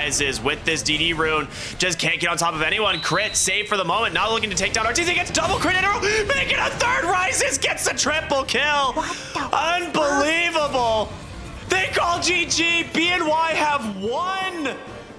Rises with this DD rune. Just can't get on top of anyone. Crit, save for the moment. Now looking to take down RTZ. Gets double crit in a row. Making a third. Rises gets the triple kill. Unbelievable. They call GG. BNY have won.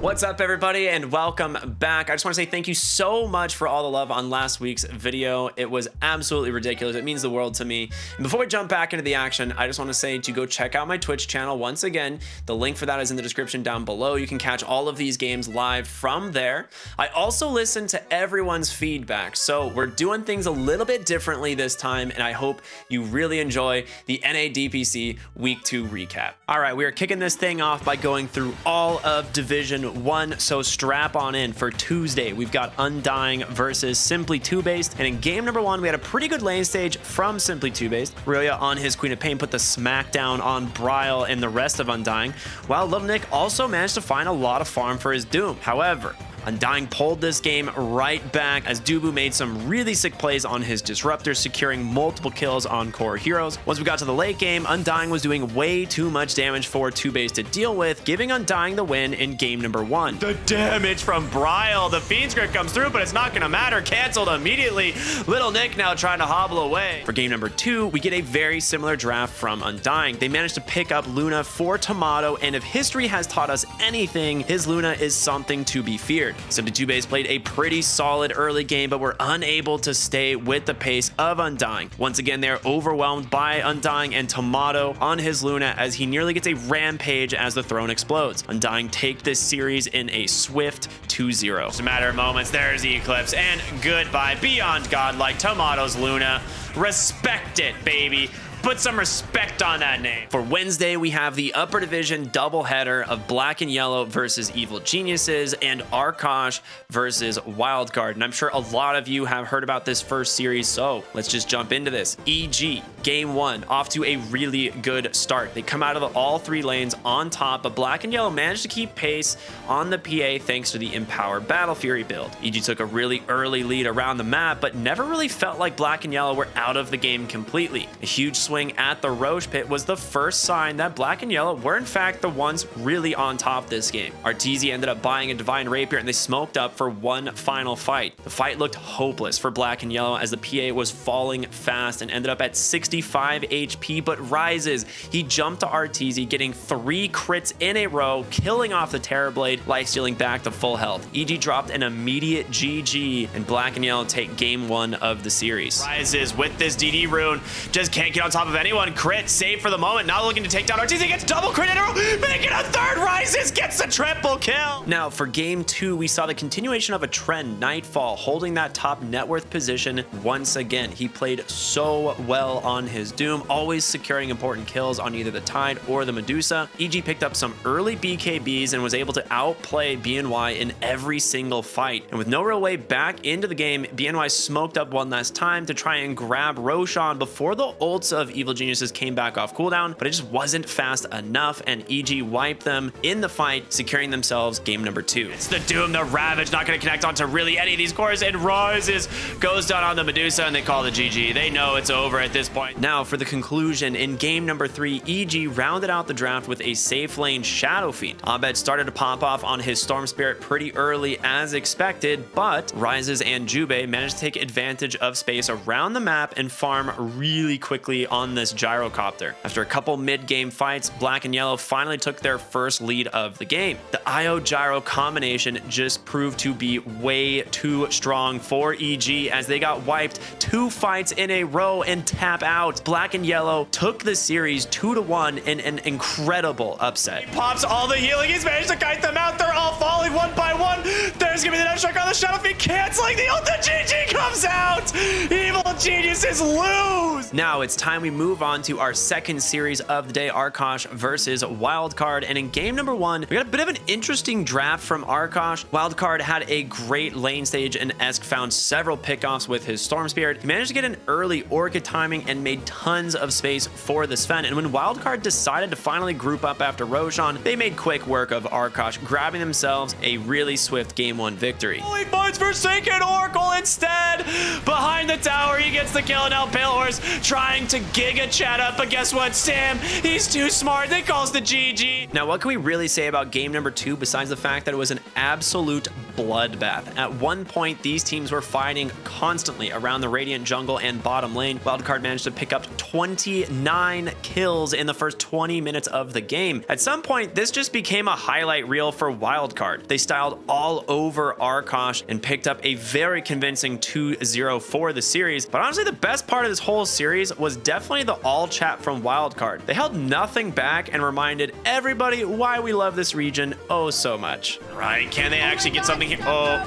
What's up, everybody, and welcome back. I just want to say thank you so much for all the love on last week's video. It was absolutely ridiculous. It means the world to me. And before we jump back into the action, I just want to say to go check out my Twitch channel once again. The link for that is in the description down below. You can catch all of these games live from there. I also listen to everyone's feedback, so we're doing things a little bit differently this time, and I hope you really enjoy the NA DPC Week 2 recap. All right, we are kicking this thing off by going through all of Division 1, so strap on in. For Tuesday, we've got Undying versus Simply 2-Based, and in game number 1, we had a pretty good lane stage from Simply 2-Based. Aurelia on his Queen of Pain put the smackdown on Bryle and the rest of Undying, while Little Nick also managed to find a lot of farm for his Doom. However, Undying pulled this game right back as Dubu made some really sick plays on his Disruptor, securing multiple kills on core heroes. Once we got to the late game, Undying was doing way too much damage for 2-Based to deal with, giving Undying the win in game number 1. The damage from Bryle. The Fiend Script comes through, but it's not going to matter. Canceled immediately. Little Nick now trying to hobble away. For game number 2, we get a very similar draft from Undying. They managed to pick up Luna for Tomato, and if history has taught us anything, his Luna is something to be feared. Simply 2-Based played a pretty solid early game, but were unable to stay with the pace of Undying. Once again, they're overwhelmed by Undying and Tomato on his Luna as he nearly gets a rampage as the throne explodes. Undying take this series in a swift 2-0. Just a matter of moments. There's Eclipse, and goodbye. Beyond godlike Tomato's Luna. Respect it, baby. Put some respect on that name. For Wednesday, we have the upper division doubleheader of Black and Yellow versus Evil Geniuses and Arkosh versus Wildcard. And I'm sure a lot of you have heard about this first series, so let's just jump into this. EG, game 1, off to a really good start. They come out of all 3 lanes on top, but Black and Yellow managed to keep pace on the PA thanks to the Empower Battle Fury build. EG took a really early lead around the map, but never really felt like Black and Yellow were out of the game completely. A huge swing at the Roche pit was the first sign that Black and Yellow were in fact the ones really on top this game. Arteezy ended up buying a Divine Rapier and they smoked up for one final fight. The fight looked hopeless for Black and Yellow as the PA was falling fast and ended up at 65 HP, but Rises, he jumped to Arteezy, getting 3 crits in a row, killing off the Terrorblade, lifestealing back to full health. EG dropped an immediate GG, and Black and Yellow take game 1 of the series. Rises with this DD rune, just can't get on top of anyone. Crit, save for the moment. Now looking to take down Arteezy. Gets double crit in a row. Making a third. Rises gets the triple kill. Now for game 2, we saw the continuation of a trend. Nightfall holding that top net worth position once again. He played so well on his Doom, always securing important kills on either the Tide or the Medusa. EG picked up some early BKBs and was able to outplay BNY in every single fight. And with no real way back into the game, BNY smoked up one last time to try and grab Roshan before the ults of Evil Geniuses came back off cooldown, but it just wasn't fast enough, and EG wiped them in the fight, securing themselves game number 2. It's the Doom, the Ravage, not going to connect onto really any of these cores, and Rises goes down on the Medusa, and they call the GG. They know it's over at this point. Now for the conclusion, in game number 3, EG rounded out the draft with a safe lane Shadow Fiend. Abed started to pop off on his Storm Spirit pretty early as expected, but Rises and Jubei managed to take advantage of space around the map and farm really quickly on this Gyrocopter. After a couple mid-game fights, Black and Yellow finally took their first lead of the game. The IO Gyro combination just proved to be way too strong for EG as they got wiped 2 fights in a row and tap out. Black and Yellow took the series 2-1 in an incredible upset. He pops all the healing. He's managed to kite them out. They're all falling one by one. There's gonna be the Death Strike on the Shadow Fiend, canceling the ult. The GG comes out. Evil Geniuses lose. Now it's time we move on to our second series of the day, Arkosh versus Wildcard. And in game number 1, we got a bit of an interesting draft from Arkosh. Wildcard had a great lane stage and Esk found several pickoffs with his Storm Spirit. He managed to get an early Orchid timing and made tons of space for the Sven. And when Wildcard decided to finally group up after Roshan, they made quick work of Arkosh, grabbing themselves a really swift game 1 victory. Oh, he finds Forsaken Oracle instead. Behind the tower, he gets the kill, and now Pale Horse trying to giga chat up, but guess what, Sam, he's too smart. They calls the GG. Now, what can we really say about game number 2 besides the fact that it was an absolute bloodbath? At one point, these teams were fighting constantly around the Radiant jungle and bottom lane. Wildcard managed to pick up 29 kills in the first 20 minutes of the game. At some point, this just became a highlight reel for Wildcard. They styled all over Arkosh and picked up a very convincing 2-0 for the series. But honestly, the best part of this whole series was definitely the all chat from Wildcard. They held nothing back and reminded everybody why we love this region oh so much. Right, can they actually get something here? Oh.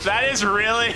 That is really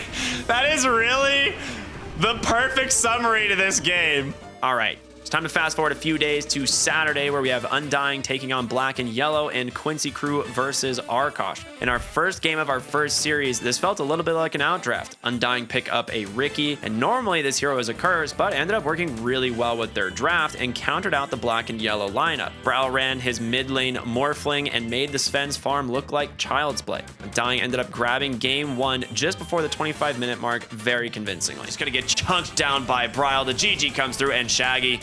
the perfect summary to this game. All right. It's time to fast forward a few days to Saturday, where we have Undying taking on Black and Yellow and Quincy Crew versus Arkosh. In our first game of our first series, this felt a little bit like an outdraft. Undying pick up a Riki, and normally this hero is a curse, but ended up working really well with their draft and countered out the Black and Yellow lineup. Brow ran his mid lane Morphling and made the Sven's farm look like child's play. Undying ended up grabbing game 1 just before the 25-minute mark very convincingly. He's gonna get chunked down by Brow. The GG comes through, and Shaggy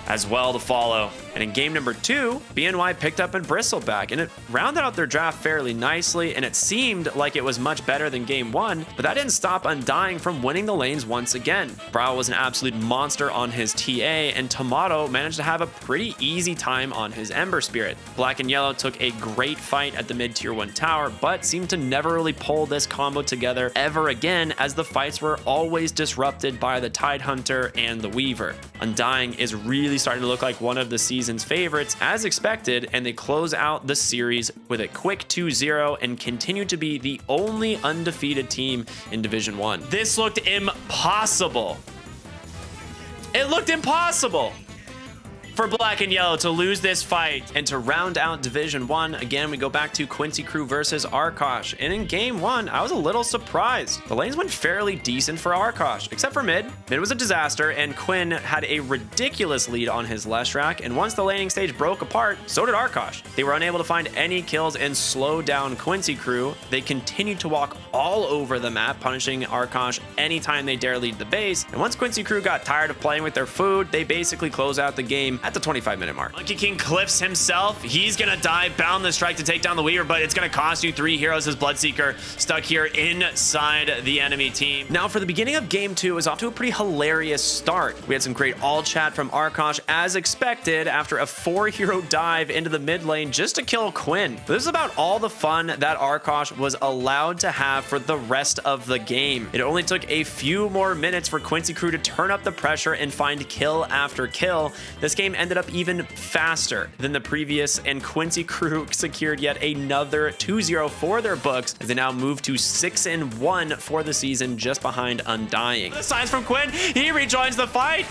as well to follow. And in game number 2, BNY picked up and bristled back, and it rounded out their draft fairly nicely, and it seemed like it was much better than game 1, but that didn't stop Undying from winning the lanes once again. Brow was an absolute monster on his TA, and Tomato managed to have a pretty easy time on his Ember Spirit. Black and Yellow took a great fight at the mid-tier 1 tower, but seemed to never really pull this combo together ever again, as the fights were always disrupted by the Tidehunter and the Weaver. Undying is really starting to look like one of the season's favorites as expected, and they close out the series with a quick 2-0 and continue to be the only undefeated team in Division 1. This looked impossible. It looked impossible for Black and Yellow to lose this fight. And to round out Division 1, again, we go back to Quincy Crew versus Arkosh. And in game 1, I was a little surprised. The lanes went fairly decent for Arkosh, except for mid. Mid was a disaster, and Quinn had a ridiculous lead on his Leshrac, and once the laning stage broke apart, so did Arkosh. They were unable to find any kills and slow down Quincy Crew. They continued to walk all over the map, punishing Arkosh anytime they dare leave the base. And once Quincy Crew got tired of playing with their food, they basically close out the game at the 25-minute mark. Monkey King cliffs himself. He's gonna die, Boundless Strike to take down the Weaver, but it's gonna cost you 3 heroes as Bloodseeker stuck here inside the enemy team. Now, for the beginning of game 2, it was off to a pretty hilarious start. We had some great all chat from Arkosh as expected after a 4-hero dive into the mid lane just to kill Quinn. But this is about all the fun that Arkosh was allowed to have for the rest of the game. It only took a few more minutes for Quincy Crew to turn up the pressure and find kill after kill. This game ended up even faster than the previous, and Quincy Crew secured yet another 2-0 for their books as they now move to 6-1 for the season, just behind Undying. The signs from Quinn, he rejoins the fight.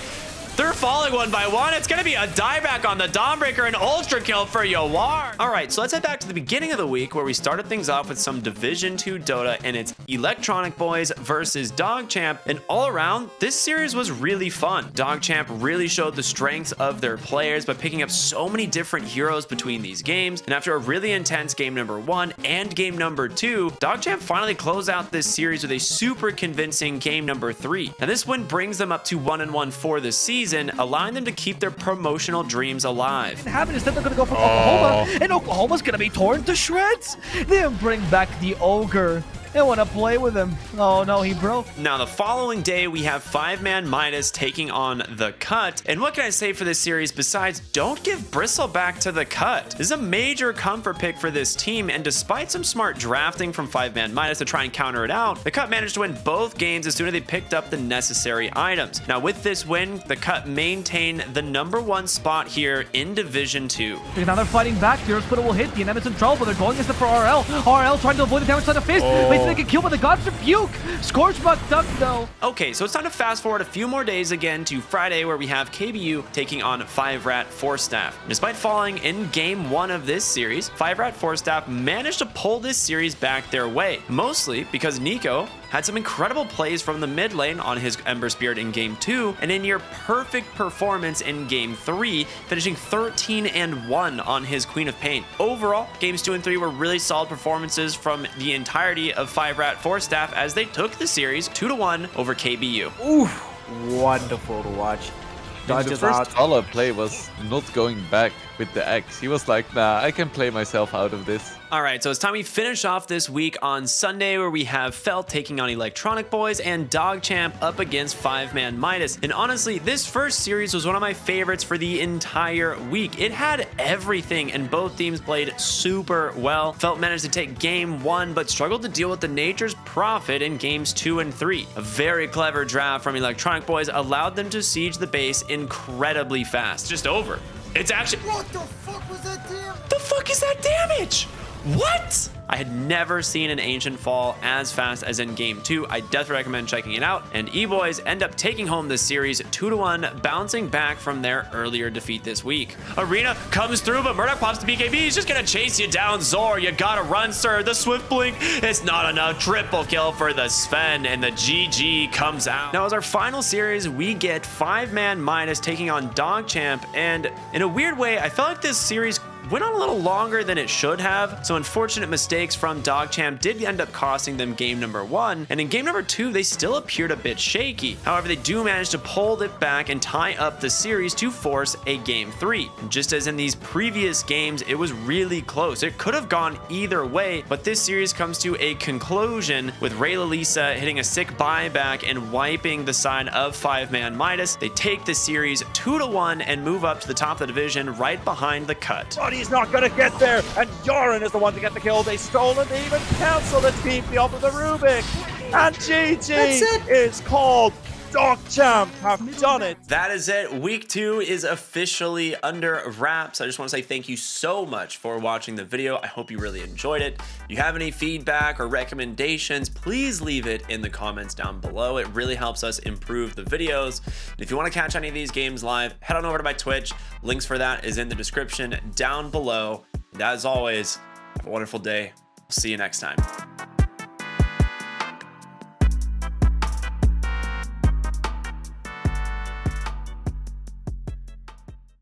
They're falling one by one. It's going to be a dieback on the Dawnbreaker and ultra kill for Yawar. All right, so let's head back to the beginning of the week where we started things off with some Division 2 Dota, and it's Electronic Boys versus Dogchamp. And all around, this series was really fun. Dogchamp really showed the strengths of their players by picking up so many different heroes between these games. And after a really intense game number 1 and game number 2, Dogchamp finally closed out this series with a super convincing game number 3. Now, this win brings them up to 1-1 for the season, allowing them to keep their promotional dreams alive. Instead, they're going to go for Oklahoma, and Oklahoma's going to be torn to shreds. Then bring back the Ogre. They want to play with him. Oh no, he broke. Now, the following day, we have 5-man Midas taking on the Cut. And what can I say for this series besides don't give Bristle back to the Cut? This is a major comfort pick for this team, and despite some smart drafting from 5-man Midas to try and counter it out, the Cut managed to win both games as soon as they picked up the necessary items. Now, with this win, the Cut maintain the #1 spot here in Division 2. Now they're fighting back. The Earthsplitter will hit. The Enemy's in trouble, but they're going against it for RL. RL trying to avoid the damage on the fist. They get killed by the God's Rebuke. Scorchbuck duck though. Okay, so it's time to fast forward a few more days again to Friday, where we have KBU taking on 5-Rat Forstaff. Despite falling in game 1 of this series, 5-Rat Forstaff managed to pull this series back their way, mostly because Nico had some incredible plays from the mid lane on his Ember Spirit in game 2, and a near perfect performance in game 3, finishing 13-1 on his Queen of Pain. Overall, games 2 and 3 were really solid performances from the entirety of 5-Rat Forstaff, as they took the series 2-1 over KBU. Ooh, wonderful to watch. The Dodges first out. Dollar play was not going back with the X. He was like, nah, I can play myself out of this. All right, so it's time we finish off this week on Sunday, where we have Felt taking on Electronic Boys and DogChamp up against 5-Man Midas. And honestly, this first series was one of my favorites for the entire week. It had everything, and both teams played super well. Felt managed to take game 1, but struggled to deal with the Nature's Prophet in games 2 and 3. A very clever draft from Electronic Boys allowed them to siege the base incredibly fast. Just over. It's actually... What the fuck was that damn? The fuck is that damage? What? I had never seen an Ancient fall as fast as in game 2. I definitely recommend checking it out. And E-Boys end up taking home this series 2-1, bouncing back from their earlier defeat this week. Arena comes through, but Murdoch pops the BKB. He's just gonna chase you down, Zor. You gotta run, sir. The Swift Blink, it's not enough. Triple kill for the Sven, and the GG comes out. Now, as our final series, we get 5-Man Midas taking on DogChamp, and in a weird way, I felt like this series went on a little longer than it should have, so unfortunate mistakes from DogChamp did end up costing them game number 1, and in game number 2 they still appeared a bit shaky. However, they do manage to pull it back and tie up the series to force a game 3. Just as in these previous games, it was really close. It could have gone either way, but this series comes to a conclusion with Rayla Lisa hitting a sick buyback and wiping the side of 5-Man Midas. They take the series 2-1 and move up to the top of the division right behind the cut. He's not going to get there, and Yorin is the one to get the kill. They stole and they even cancel the TP off of the Rubik. And GG is called. DogChamp have done it. That is it. Week 2 is officially under wraps. I just want to say thank you so much for watching the video. I hope you really enjoyed it. If you have any feedback or recommendations, please leave it in the comments down below. It really helps us improve the videos. If you want to catch any of these games live, head on over to my Twitch. Links for that is in the description down below. And as always, have a wonderful day. See you next time.